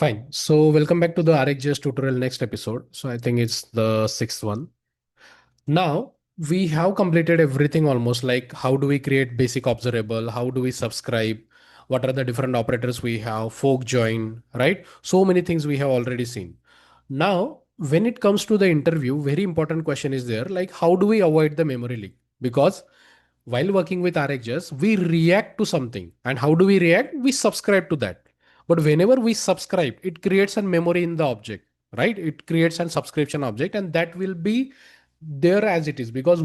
Fine. So welcome back to the Rxjs tutorial next episode. So I think it's the sixth one. Now we have completed everything almost, like how do we create basic observable? How do we subscribe? What are the different operators we have? Fork join, right? So many things we have already seen. Now, when it comes to the interview, very important question is there, like how do we avoid the memory leak? Because while working with Rxjs, we react to something. And how do we react? We subscribe to that. But whenever we subscribe, it creates a memory in the object, right? It creates a subscription object, and that will be there as it is, because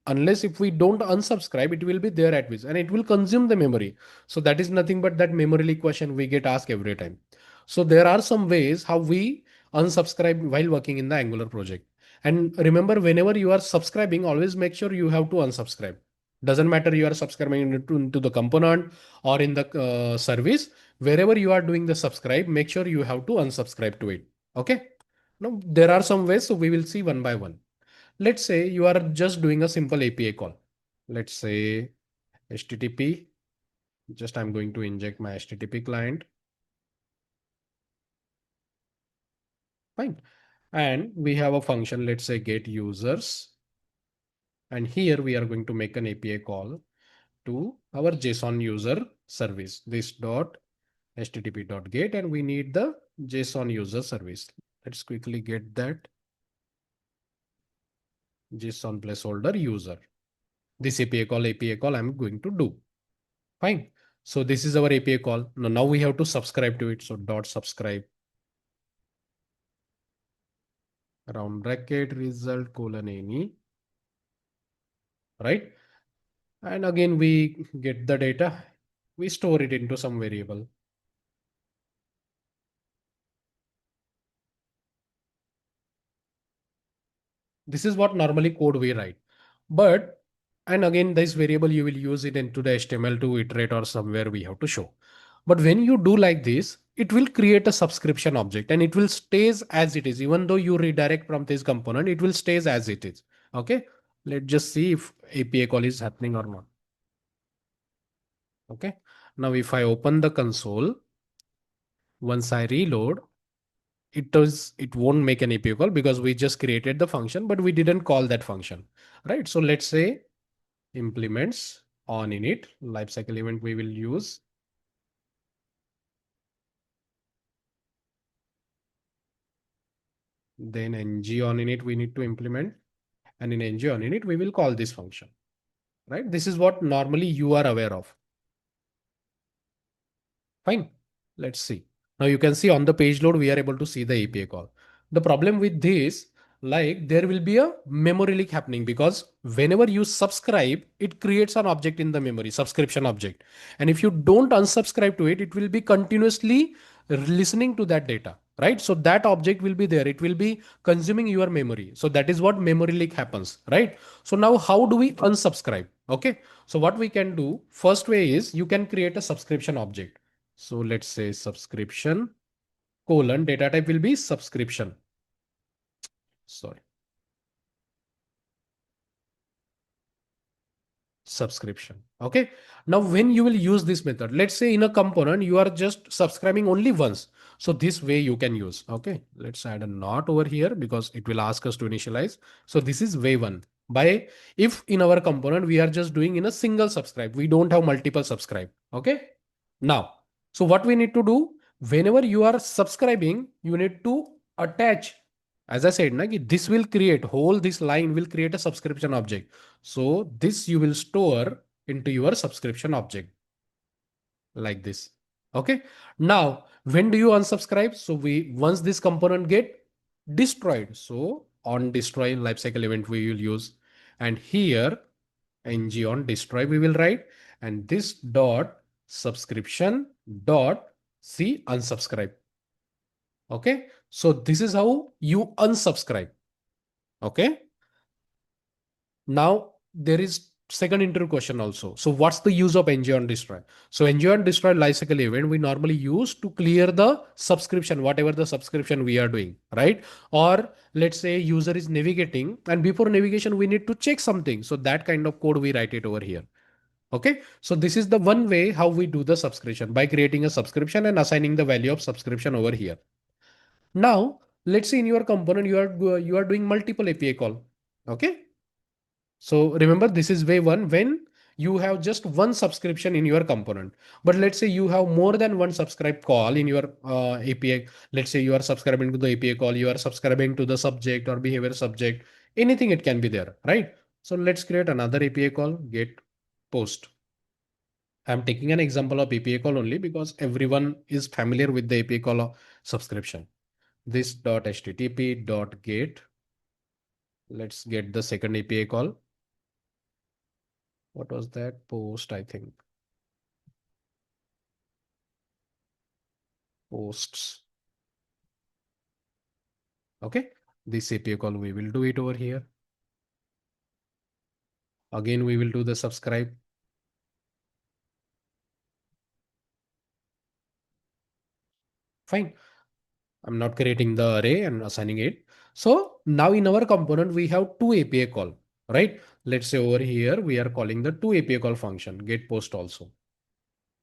unless if we don't unsubscribe, it will be there at which, and it will consume the memory. So that is nothing but that memory leak question we get asked every time. So there are some ways how we unsubscribe while working in the Angular project. And remember, whenever you are subscribing, always make sure you have to unsubscribe. Doesn't matter you are subscribing into the component or in the service. Wherever you are doing the subscribe, make sure you have to unsubscribe to it. Okay. Now there are some ways, so we will see one by one. Let's say you are just doing a simple API call. Let's say HTTP. Just I'm going to inject my HTTP client. Fine. And we have a function, let's say get users. And here we are going to make an API call to our JSON user service, this dot http dot get, and we need the JSON user service. Let's quickly get that JSON placeholder user. This API call I'm going to do. Fine. So this is our API call. Now we have to subscribe to it. So dot subscribe round bracket result colon any, right? And again, we get the data. We store it into some variable. This is what normally code we write. But, and again, this variable you will use it into the HTML to iterate or somewhere we have to show. But when you do like this, it will create a subscription object and it will stays as it is. Even though you redirect from this component, it will stays as it is. Okay. Let's just see if API call is happening or not. Okay. Now, if I open the console, once I reload, it won't make an API call because we just created the function, but we didn't call that function, right? So let's say implements on init lifecycle event we will use. Then ng on init we need to implement, and in ng on init we will call this function, right? This is what normally you are aware of. Fine. Let's see. Now you can see on the page load, we are able to see the API call. The problem with this, like there will be a memory leak happening because whenever you subscribe, it creates an object in the memory, subscription object. And if you don't unsubscribe to it, it will be continuously listening to that data, right? So that object will be there. It will be consuming your memory. So that is what memory leak happens, right? So now how do we unsubscribe? Okay. So what we can do, first way is you can create a subscription object. So let's say subscription colon data type will be subscription. Sorry. Subscription. Okay. Now, when you will use this method, let's say in a component, you are just subscribing only once. So this way you can use. Okay. Let's add a not over here because it will ask us to initialize. So this is way one. By if in our component, we are just doing in a single subscribe, we don't have multiple subscribe. Okay. Now, so what we need to do, whenever you are subscribing, you need to attach, as I said, this will create whole, this line will create a subscription object. So this you will store into your subscription object like this. Okay. Now, when do you unsubscribe? So once this component get destroyed. So on destroy lifecycle event, we will use, and here ng on destroy, we will write, and this dot subscription dot c unsubscribe. Okay. So this is how you unsubscribe. Okay. Now there is second interview question also. So what's the use of ng on destroy? So ng on destroy lifecycle event we normally use to clear the subscription, whatever the subscription we are doing, right? Or let's say user is navigating and before navigation we need to check something. So that kind of code we write it over here. Okay, so this is the one way how we do the subscription, by creating a subscription and assigning the value of subscription over here. Now, let's say in your component, you are doing multiple API call. Okay. So remember, this is way one when you have just one subscription in your component. But let's say you have more than one subscribe call in your API. Let's say you are subscribing to the API call, you are subscribing to the subject or behavior subject, anything it can be there, right? So let's create another API call, get post. I'm taking an example of API call only because everyone is familiar with the API call subscription. This dot http dot get. Let's get the second API call. What was that? Post, I think. Posts. Okay. This API call, we will do it over here. Again, we will do the subscribe. Fine. I'm not creating the array and assigning it. So now in our component, we have two API call, right? Let's say over here, we are calling the two API call function, get post also.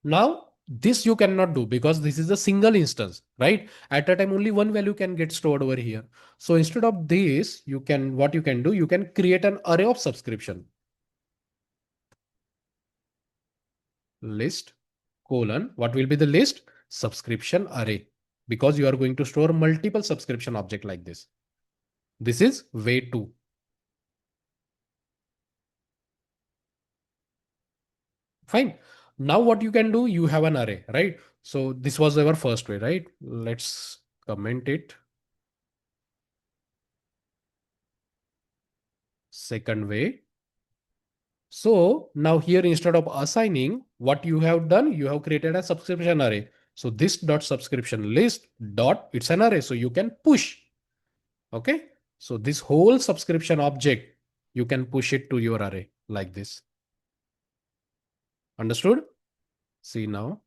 Now, this you cannot do because this is a single instance, right? At a time, only one value can get stored over here. So instead of this, what you can do, you can create an array of subscription. List colon, what will be the list? Subscription array, because you are going to store multiple subscription object like this. This is way two. Fine. Now what you can do, you have an array, right? So this was our first way, right? Let's comment it. Second way. So now here, instead of assigning, what you have done, you have created a subscription array. So this dot subscription list dot, it's an array. So you can push. Okay. So this whole subscription object, you can push it to your array like this. Understood? See now.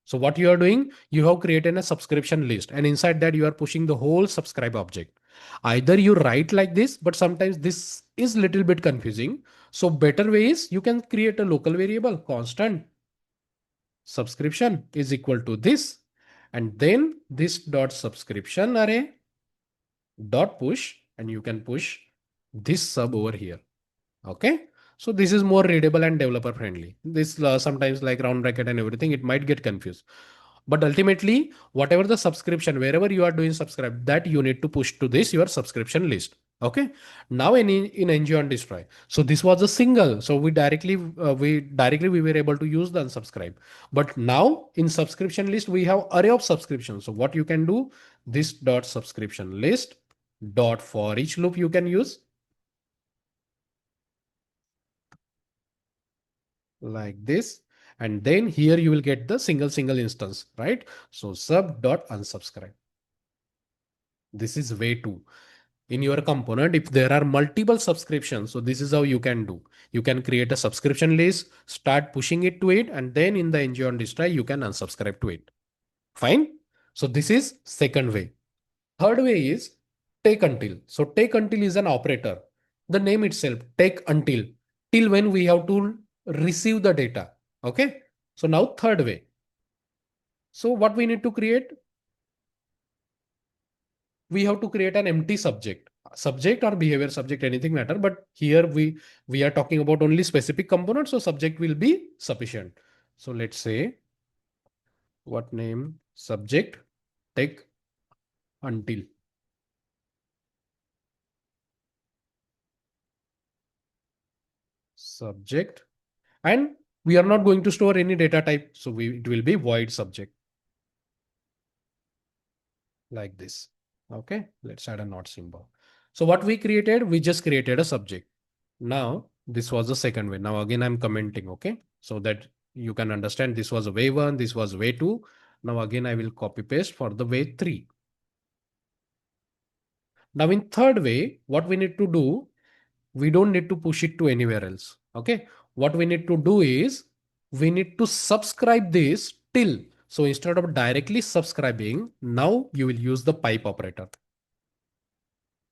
So what you are doing, you have created a subscription list, and inside that you are pushing the whole subscribe object. Either you write like this, but sometimes this is little bit confusing. So better way is you can create a local variable constant subscription is equal to this, and then this dot subscription array dot push, and you can push this sub over here. Okay. So this is more readable and developer friendly. This sometimes like round bracket and everything, it might get confused. But ultimately, whatever the subscription, wherever you are doing subscribe, that you need to push to this your subscription list. Okay. Now in NG on destroy. So this was a single. So we were able to use the unsubscribe. But now in subscription list, we have array of subscriptions. So what you can do, this dot subscription list dot for each loop you can use like this, and then here you will get the single instance, right? So sub dot unsubscribe. This is way two. In your component, if there are multiple subscriptions, so this is how you can do. You can create a subscription list, start pushing it to it, and then in the ng on destroy you can unsubscribe to it. Fine. So this is second way. Third way is take until. So take until is an operator. The name itself, take until, till when we have to receive the data. Okay. So now third way. So what we need to create? We have to create an empty subject or behavior subject, anything matter. But here we are talking about only specific components. So subject will be sufficient. So let's say what name subject take until. Subject, and we are not going to store any data type. So it will be void subject like this. Okay, let's add a not symbol. So what we created, we just created a subject. Now this was the second way. Now again, I'm commenting. Okay, so that you can understand this was a way one, this was way two. Now again, I will copy paste for the way three. Now in third way, what we need to do, we don't need to push it to anywhere else. Okay. What we need to do is we need to subscribe this till. So instead of directly subscribing, now you will use the pipe operator.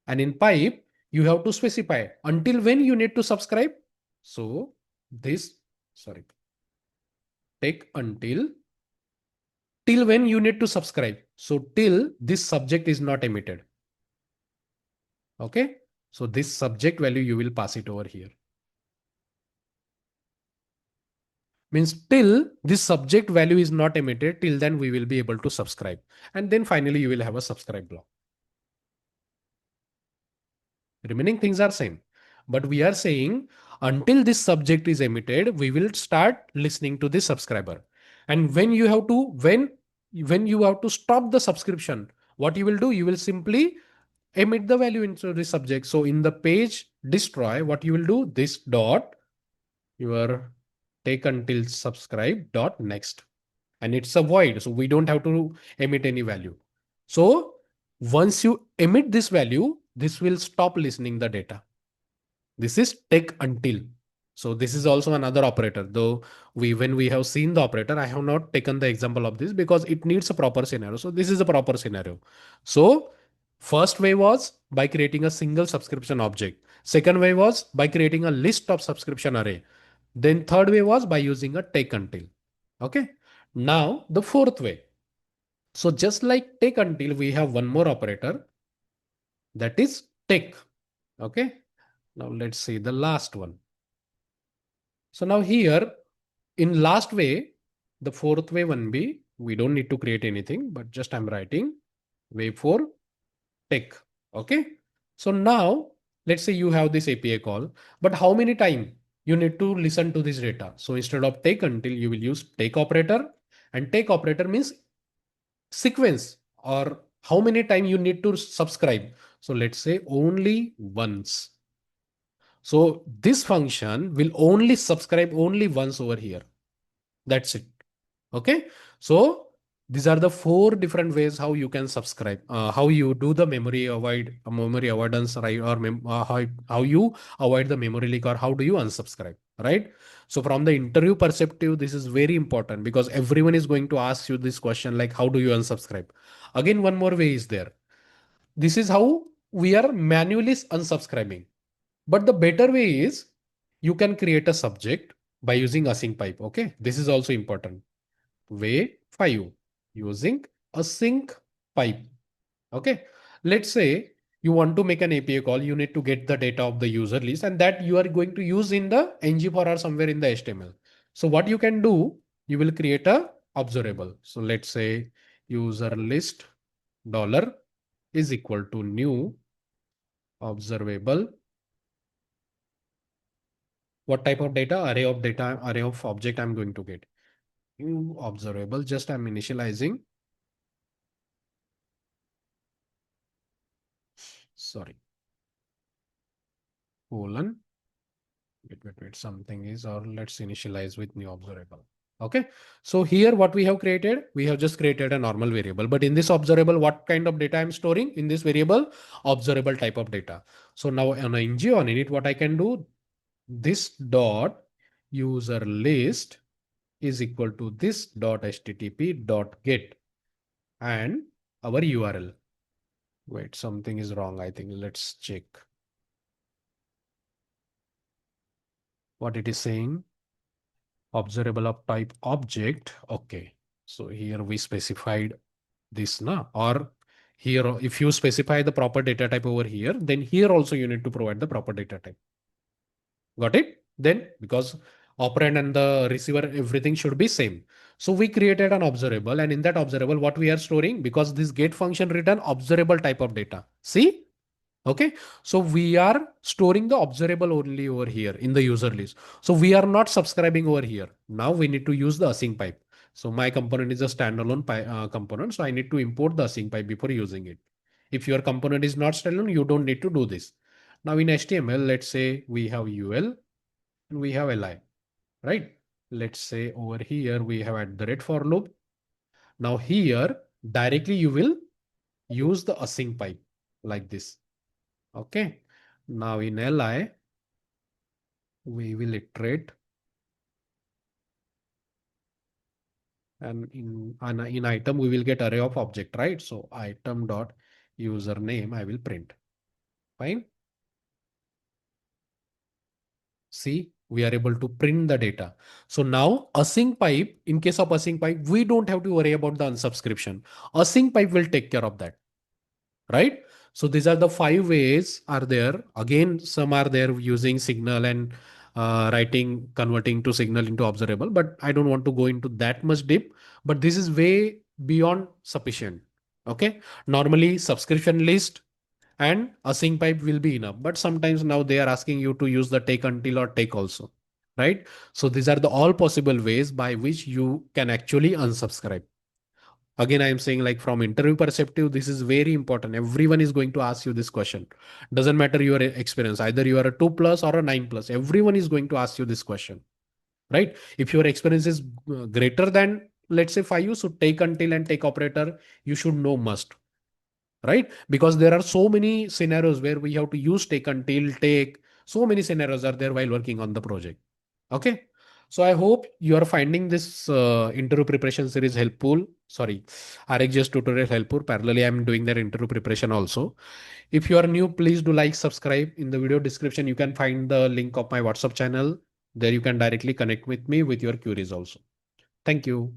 And in pipe, you have to specify until when you need to subscribe. So this Sorry, take until till when you need to subscribe. So till this subject is not emitted. Okay. So this subject value, you will pass it over here. Means till this subject value is not emitted, till then we will be able to subscribe. And then finally you will have a subscribe block. Remaining things are same. But we are saying until this subject is emitted, we will start listening to the subscriber. And when you have to stop the subscription, what you will do, you will simply emit the value into the subject. So in the page destroy, what you will do, this dot your take until subscribe dot next, and it's a void, so we don't have to emit any value. So once you emit this value, this will stop listening the data. This is take until. So this is also another operator, though when we have seen the operator, I have not taken the example of this because it needs a proper scenario. So this is a proper scenario. So first way was by creating a single subscription object. Second way was by creating a list of subscription array. Then third way was by using a take until. Okay. Now the fourth way. So just like take until, we have one more operator, that is take. Okay. Now let's see the last one. So now here in last way, the fourth way one be, we don't need to create anything, but just I'm writing way for take. Okay. So now let's say you have this API call, but how many time you need to listen to this data? So instead of take until, you will use take operator, and take operator means sequence, or how many time you need to subscribe. So let's say only once. So this function will only subscribe only once over here. That's it. Okay. So these are the four different ways how you can subscribe, how you do the memory avoidance, right? Or how you avoid the memory leak, or how do you unsubscribe, right? So from the interview perspective, this is very important because everyone is going to ask you this question, like, how do you unsubscribe? Again, one more way is there. This is how we are manually unsubscribing. But the better way is you can create a subject by using async pipe. Okay. This is also important. Way 5, using async pipe. Okay. Let's say you want to make an API call, you need to get the data of the user list, and that you are going to use in the ngFor or somewhere in the HTML. So what you can do, you will create a observable. So let's say user list dollar is equal to new observable. What type of data? Array of object I'm going to get. New observable, just I'm initializing. Sorry. Colon. Wait. Something is, or let's initialize with new observable. Okay. So here what we have created, we have just created a normal variable. But in this observable, what kind of data I'm storing in this variable? Observable type of data. So now on ng on init, what I can do, this dot user list is equal to this dot http dot get and our URL. Wait, something is wrong. I think let's check what it is saying. Observable of type object. Okay. So here we specified this na, or here, if you specify the proper data type over here, then here also you need to provide the proper data type. Got it? Then because operand and the receiver, everything should be same. So we created an observable, and in that observable, what we are storing, because this get function return observable type of data. See? Okay. So we are storing the observable only over here in the user list. So we are not subscribing over here. Now we need to use the async pipe. So my component is a standalone component. So I need to import the async pipe before using it. If your component is not standalone, you don't need to do this. Now in HTML, let's say we have UL and we have li, right? Let's say over here we have at the rate for loop. Now here directly you will use the async pipe like this. Okay. Now in li, we will iterate, and in item we will get array of object, right? So item dot username I will print. Fine. See, We are able to print the data. So now async pipe, in case of async pipe, we don't have to worry about the unsubscription. Async pipe will take care of that, right? So these are the 5 ways are there. Again, some are there using signal and writing, converting to signal into observable, but I don't want to go into that much deep. But this is way beyond sufficient. Okay. Normally subscription list and async pipe will be enough. But sometimes now they are asking you to use the take until or take also, right? So these are the all possible ways by which you can actually unsubscribe. Again, I am saying like from interview perspective, this is very important. Everyone is going to ask you this question. Doesn't matter your experience, either you are a 2 plus or a 9 plus. Everyone is going to ask you this question, right? If your experience is greater than, let's say 5, so take until and take operator, you should know must, right? Because there are so many scenarios where we have to use take until, take. So many scenarios are there while working on the project. Okay. So I hope you are finding this interview preparation series helpful. Sorry, Rxjs tutorial helpful. Parallelly, I'm doing that interview preparation also. If you are new, please do like, subscribe. In the video description, you can find the link of my WhatsApp channel. There you can directly connect with me with your queries also. Thank you.